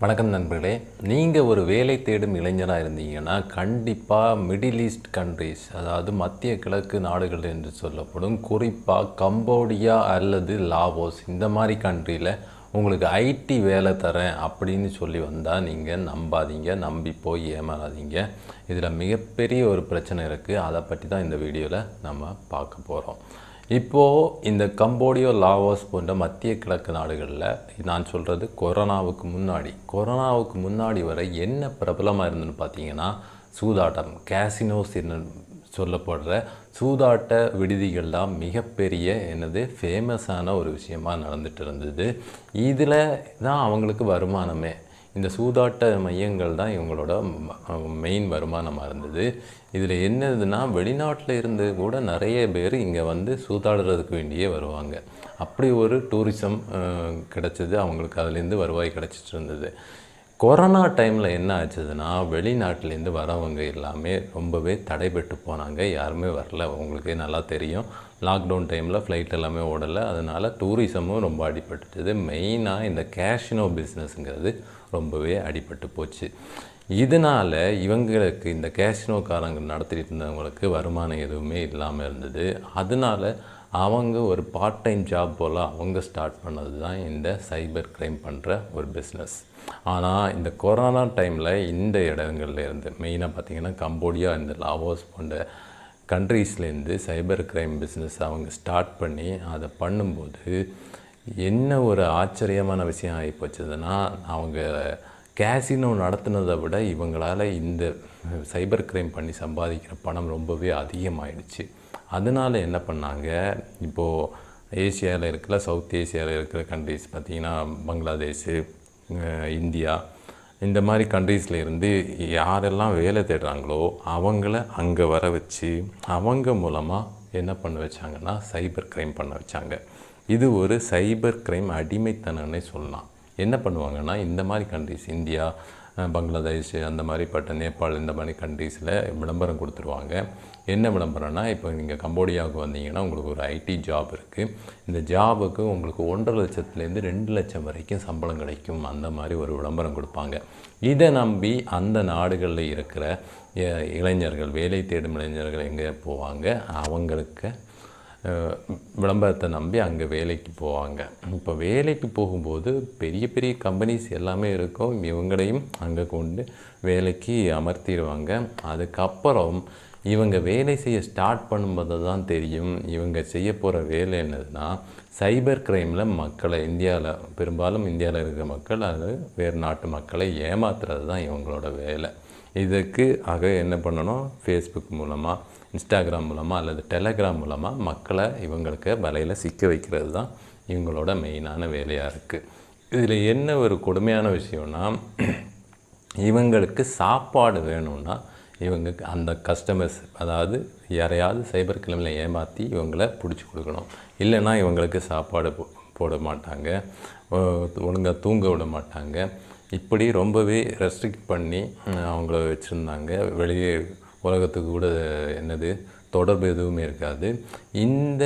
வணக்கம் நண்பர்களே. நீங்கள் ஒரு வேலை தேடும் இளைஞராக இருந்தீங்கன்னா கண்டிப்பாக மிடில் ஈஸ்ட் கண்ட்ரீஸ், அதாவது மத்திய கிழக்கு நாடுகள் என்று சொல்லப்படும் குறிப்பாக கம்போடியா அல்லது லாவோஸ், இந்த மாதிரி கண்ட்ரியில் உங்களுக்கு ஐடி வேலை தரேன் அப்படின்னு சொல்லி வந்தால் நீங்கள் நம்பாதீங்க, நம்பி போய் ஏமாறாதீங்க. இதில் மிகப்பெரிய ஒரு பிரச்சனை இருக்குது. அதை பற்றி தான் இந்த வீடியோவில் நம்ம பார்க்க போகிறோம். இப்போது இந்த கம்போடியா, லாவோஸ் போன்ற மத்திய கிழக்கு நாடுகளில் நான் சொல்கிறது கொரோனாவுக்கு முன்னாடி வரை என்ன பிரபலமாக இருந்துன்னு பார்த்தீங்கன்னா சூதாட்டம், கேசினோஸ் என்ன சொல்லப்படுற சூதாட்ட விடுதிகள் தான் மிகப்பெரிய ஃபேமஸான ஒரு விஷயமாக நடந்துகிட்டு இருந்தது. இதில் தான் அவங்களுக்கு வருமானமே. இந்த சூதாட்ட மையங்கள் தான் இவங்களோட மெயின் வருமானமாக இருந்தது. இதில் என்னதுன்னா வெளிநாட்டில் இருந்து கூட நிறைய பேர் இங்கே வந்து சூதாடுறதுக்கு வேண்டியே வருவாங்க. அப்படி ஒரு டூரிசம் கிடச்சிது அவங்களுக்கு, அதுலேருந்து வருவாய் கிடச்சிட்டு இருந்தது. கொரோனா டைமில் என்ன ஆச்சுதுன்னா வெளிநாட்டிலேருந்து வரவங்க எல்லாமே ரொம்பவே தடைபட்டு போனாங்க. யாருமே வரல. உங்களுக்கே நல்லா தெரியும், லாக்டவுன் டைமில் ஃப்ளைட் எல்லாமே ஓடலை. அதனால் டூரிசமும் ரொம்ப அடிபட்டுது. மெயினாக இந்த கேஷினோ பிஸ்னஸ்ங்கிறது ரொம்பவே அடிபட்டு போச்சு. இதனால் இவங்களுக்கு இந்த கேஷினோக்காரங்க நடத்திட்டு இருந்தவங்களுக்கு வருமானம் எதுவுமே இல்லாமல் இருந்தது. அதனால் அவங்க ஒரு பார்ட் டைம் ஜாப் போல் அவங்க ஸ்டார்ட் பண்ணது தான் இந்த சைபர் க்ரைம் பண்ணுற ஒரு பிஸ்னஸ். ஆனால் இந்த கொரோனா டைமில் இந்த இடங்கள்லேருந்து மெயினாக பார்த்திங்கன்னா கம்போடியா, இந்த லாவோஸ் போன்ற கண்ட்ரீஸ்லேருந்து சைபர் க்ரைம் பிஸ்னஸ் அவங்க ஸ்டார்ட் பண்ணி அதை பண்ணும்போது என்ன ஒரு ஆச்சரியமான விஷயம் ஆகி போச்சுதுன்னா, அவங்க கேசினோ நடத்துனதை விட இவங்களால் இந்த சைபர் க்ரைம் பண்ணி சம்பாதிக்கிற பணம் ரொம்பவே அதிகமாகிடுச்சு. அதனால் என்ன பண்ணாங்க, இப்போது ஏசியாவில் இருக்கிற சவுத் ஏசியாவில் இருக்கிற கண்ட்ரிஸ் பார்த்திங்கன்னா பங்களாதேஷு, இந்தியா, இந்த மாதிரி கண்ட்ரீஸில் இருந்து யாரெல்லாம் வேலை தேடுறாங்களோ அவங்கள அங்கே வர வச்சு அவங்க மூலமாக என்ன பண்ண வச்சாங்கன்னா சைபர் க்ரைம் பண்ண வச்சாங்க. இது ஒரு சைபர் க்ரைம் அடிமைத்தனம்னே சொல்லலாம். என்ன பண்ணுவாங்கன்னா இந்த மாதிரி கண்ட்ரிஸ் இந்தியா, பங்களாதேஷ், அந்த மாதிரிப்பட்ட நேபாள், இந்த மாதிரி கண்ட்ரீஸில் விளம்பரம் கொடுத்துருவாங்க. என்ன விளம்பரம்னா, இப்போ நீங்கள் கம்போடியாவுக்கு வந்தீங்கன்னா உங்களுக்கு ஒரு ஐடி ஜாப் இருக்குது. இந்த ஜாபுக்கு உங்களுக்கு 1.5 லட்சத்துலேருந்து 2 லட்சம் வரைக்கும் சம்பளம் கிடைக்கும். அந்த மாதிரி ஒரு விளம்பரம் கொடுப்பாங்க. இதை நம்பி அந்த நாடுகளில் இருக்கிற இளைஞர்கள், வேலை தேடும் இளைஞர்கள் எங்கே போவாங்க, அவங்களுக்கு விளம்பரத்தை நம்பி அங்கே வேலைக்கு போவாங்க. இப்போ வேலைக்கு போகும்போது பெரிய பெரிய கம்பெனிஸ் எல்லாமே இருக்கும். இவங்களையும் அங்கே கொண்டு வேலைக்கு அமர்த்திடுவாங்க. அதுக்கப்புறம் இவங்க வேலை செய்ய ஸ்டார்ட் பண்ணும்போது தான் தெரியும் இவங்க செய்ய போகிற வேலை என்னதுன்னா சைபர் க்ரைமில் மக்களை, பெரும்பாலும் இந்தியாவில் இருக்கிற மக்கள், அது வேறு நாட்டு மக்களை ஏமாத்துறது தான் இவங்களோட வேலை. இதுக்கு என்ன பண்ணணும், ஃபேஸ்புக் மூலமாக, இன்ஸ்டாகிராம் மூலமாக அல்லது டெலகிராம் மூலமாக மக்களை இவங்களுக்கு வலையில் சிக்க வைக்கிறது தான் இவங்களோட மெயினான வேலையாக இருக்குது. இதில் என்ன ஒரு கொடுமையான விஷயம்னா, இவங்களுக்கு சாப்பாடு வேணும்னா இவங்க அந்த கஸ்டமர்ஸ், அதாவது யாரையாவது சைபர் கிரைமில் ஏமாற்றி இவங்கள பிடிச்சி கொடுக்கணும். இல்லைன்னா இவங்களுக்கு சாப்பாடு போட மாட்டாங்க, ஒழுங்காக தூங்க விட மாட்டாங்க. இப்படி ரொம்பவே ரெஸ்ட்ரிக்ட் பண்ணி அவங்கள வச்சுருந்தாங்க. வெளியே உலகத்துக்கு கூட தொடர்பு எதுவுமே இருக்காது. இந்த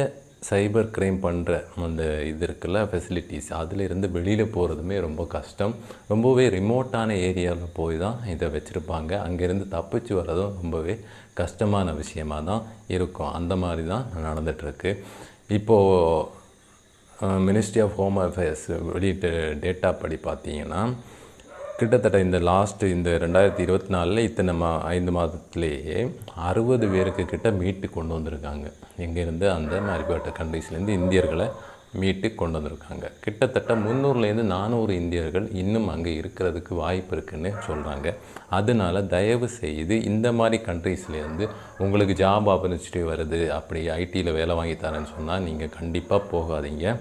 சைபர் க்ரைம் பண்ணுற அந்த இது இருக்குல்ல ஃபெசிலிட்டிஸ், அதிலிருந்து வெளியில் போகிறதுமே ரொம்ப கஷ்டம். ரொம்பவே ரிமோட்டான ஏரியாவில் போய் தான் இதை வச்சுருப்பாங்க. அங்கேருந்து தப்பிச்சு வர்றதும் ரொம்பவே கஷ்டமான விஷயமாக தான் இருக்கும். அந்த மாதிரி தான் நடந்துகிட்ருக்கு. இப்போது மினிஸ்ட்ரி ஆஃப் ஹோம் அஃபேர்ஸ் வெளியிட்ட டேட்டா படி பார்த்திங்கன்னா கிட்டத்தட்ட இந்த 2024 இத்தனை 5 மாதத்துலேயே 60 பேருக்கு கிட்ட மீட்டு கொண்டு வந்திருக்காங்க. எங்கேருந்து, அந்த மாதிரிப்பட்ட கண்ட்ரீஸ்லேருந்து இந்தியர்களை மீட்டு கொண்டு வந்திருக்காங்க. கிட்டத்தட்ட 300லேருந்து 400 இந்தியர்கள் இன்னும் அங்கே இருக்கிறதுக்கு வாய்ப்பு இருக்குதுன்னு சொல்கிறாங்க. அதனால் தயவு செய்து இந்த மாதிரி கண்ட்ரீஸ்லேருந்து உங்களுக்கு ஜாப் ஆப்பர்ச்சுனிட்டி வருது, அப்படி ஐடியில் வேலை வாங்கி தரேன்னு சொன்னால் நீங்கள் கண்டிப்பாக போகாதீங்க.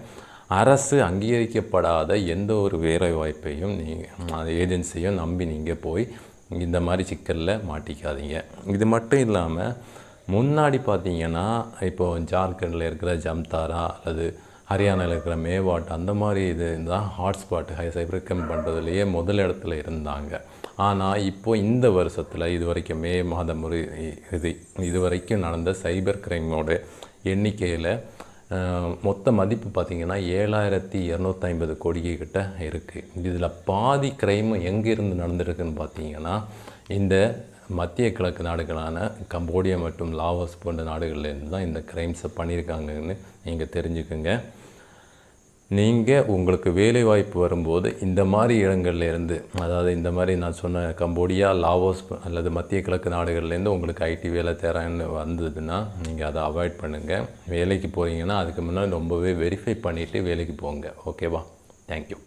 அரசு அங்கீகரிக்கப்படாத எந்த ஒரு வேலை வாய்ப்பையும் ஏஜென்சியும் நம்பி நீங்கள் போய் இந்த மாதிரி சிக்கலில் மாட்டிக்காதீங்க. இது மட்டும் இல்லாமல் முன்னாடி பார்த்திங்கன்னா இப்போது ஜார்க்கண்டில் இருக்கிற ஜம்தாரா அல்லது ஹரியானாவில் இருக்கிற மேவாட், அந்த மாதிரி இது தான் ஹாட்ஸ்பாட் சைபர் க்ரைம் பண்ணுறதுலையே முதல் இடத்துல இருந்தாங்க. ஆனால் இப்போது இந்த வருஷத்தில் இதுவரைக்கும் மே மாதம் இது வரைக்கும் நடந்த சைபர் க்ரைமோட எண்ணிக்கையில் மொத்த மதிப்பு பார்த்திங்கன்னா 7250 கோடிக்கு கிட்ட இருக்குது. இதில் பாதி க்ரைம் எங்கேருந்து நடந்திருக்குன்னு பார்த்தீங்கன்னா இந்த மத்திய கிழக்கு நாடுகளான கம்போடியா மற்றும் லாவோஸ் போன்ற நாடுகள்லேருந்து தான் இந்த க்ரைம்ஸை பண்ணியிருக்காங்கன்னு நீங்கள் தெரிஞ்சுக்குங்க. நீங்கள் உங்களுக்கு வேலைவாய்ப்பு வரும்போது இந்த மாதிரி இடங்கள்லேருந்து, அதாவது இந்த மாதிரி நான் சொன்ன கம்போடியா, லாவோஸ் அல்லது மத்திய கிழக்கு நாடுகள்லேருந்து உங்களுக்கு ஐடி வேலை தரேன்னு வந்ததுன்னா நீங்கள் அதை அவாய்ட் பண்ணுங்கள். வேலைக்கு போகிறீங்கன்னா அதுக்கு முன்னாடி ரொம்பவே வெரிஃபை பண்ணிவிட்டு வேலைக்கு போங்க. ஓகேவா? தேங்க்யூ.